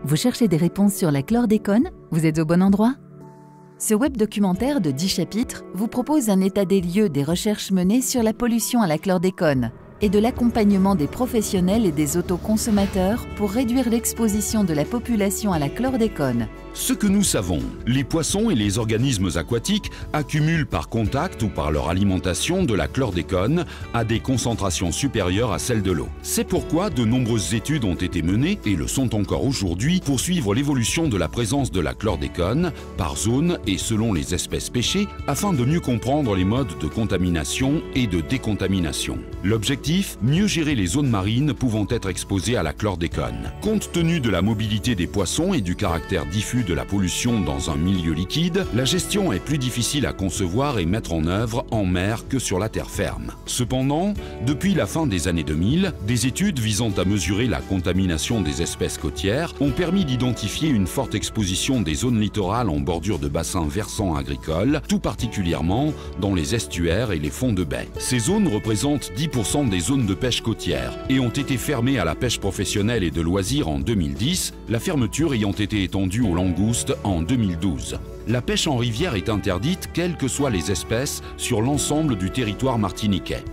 Vous cherchez des réponses sur la chlordécone? Vous êtes au bon endroit? Ce web documentaire de 10 chapitres vous propose un état des lieux des recherches menées sur la pollution à la chlordécone et de l'accompagnement des professionnels et des autoconsommateurs pour réduire l'exposition de la population à la chlordécone. Ce que nous savons, les poissons et les organismes aquatiques accumulent par contact ou par leur alimentation de la chlordécone à des concentrations supérieures à celles de l'eau. C'est pourquoi de nombreuses études ont été menées, et le sont encore aujourd'hui, pour suivre l'évolution de la présence de la chlordécone par zone et selon les espèces pêchées, afin de mieux comprendre les modes de contamination et de décontamination. L'objectif, mieux gérer les zones marines pouvant être exposées à la chlordécone. Compte tenu de la mobilité des poissons et du caractère diffus de la pollution dans un milieu liquide, la gestion est plus difficile à concevoir et mettre en œuvre en mer que sur la terre ferme. Cependant, depuis la fin des années 2000, des études visant à mesurer la contamination des espèces côtières ont permis d'identifier une forte exposition des zones littorales en bordure de bassins versants agricoles, tout particulièrement dans les estuaires et les fonds de baies. Ces zones représentent 10% des zones de pêche côtière et ont été fermées à la pêche professionnelle et de loisirs en 2010, la fermeture ayant été étendue aux langoustes en 2012. La pêche en rivière est interdite, quelles que soient les espèces, sur l'ensemble du territoire martiniquais.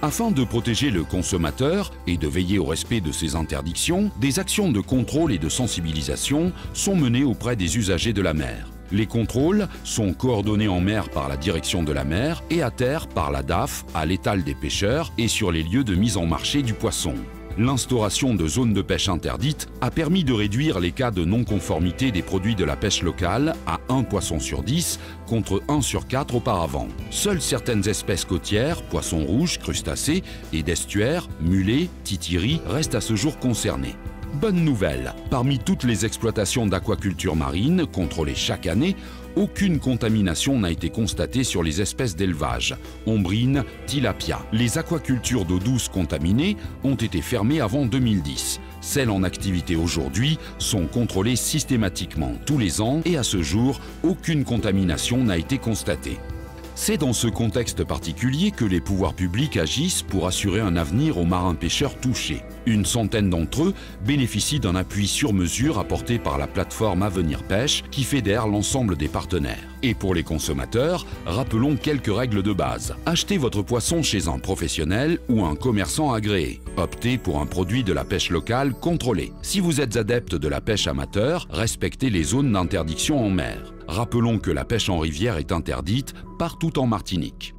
Afin de protéger le consommateur et de veiller au respect de ces interdictions, des actions de contrôle et de sensibilisation sont menées auprès des usagers de la mer. Les contrôles sont coordonnés en mer par la direction de la mer et à terre par la DAF à l'étal des pêcheurs et sur les lieux de mise en marché du poisson. L'instauration de zones de pêche interdites a permis de réduire les cas de non-conformité des produits de la pêche locale à 1 poisson sur 10 contre 1 sur 4 auparavant. Seules certaines espèces côtières, poissons rouges, crustacés et d'estuaires, mulets, titiris, restent à ce jour concernées. Bonne nouvelle, parmi toutes les exploitations d'aquaculture marine contrôlées chaque année, aucune contamination n'a été constatée sur les espèces d'élevage, ombrine, tilapia. Les aquacultures d'eau douce contaminées ont été fermées avant 2010. Celles en activité aujourd'hui sont contrôlées systématiquement tous les ans et à ce jour, aucune contamination n'a été constatée. C'est dans ce contexte particulier que les pouvoirs publics agissent pour assurer un avenir aux marins pêcheurs touchés. Une centaine d'entre eux bénéficient d'un appui sur mesure apporté par la plateforme Avenir Pêche qui fédère l'ensemble des partenaires. Et pour les consommateurs, rappelons quelques règles de base. Achetez votre poisson chez un professionnel ou un commerçant agréé. Optez pour un produit de la pêche locale contrôlé. Si vous êtes adepte de la pêche amateur, respectez les zones d'interdiction en mer. Rappelons que la pêche en rivière est interdite partout en Martinique.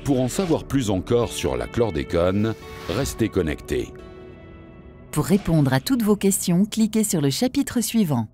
Pour en savoir plus encore sur la chlordécone, restez connectés. Pour répondre à toutes vos questions, cliquez sur le chapitre suivant.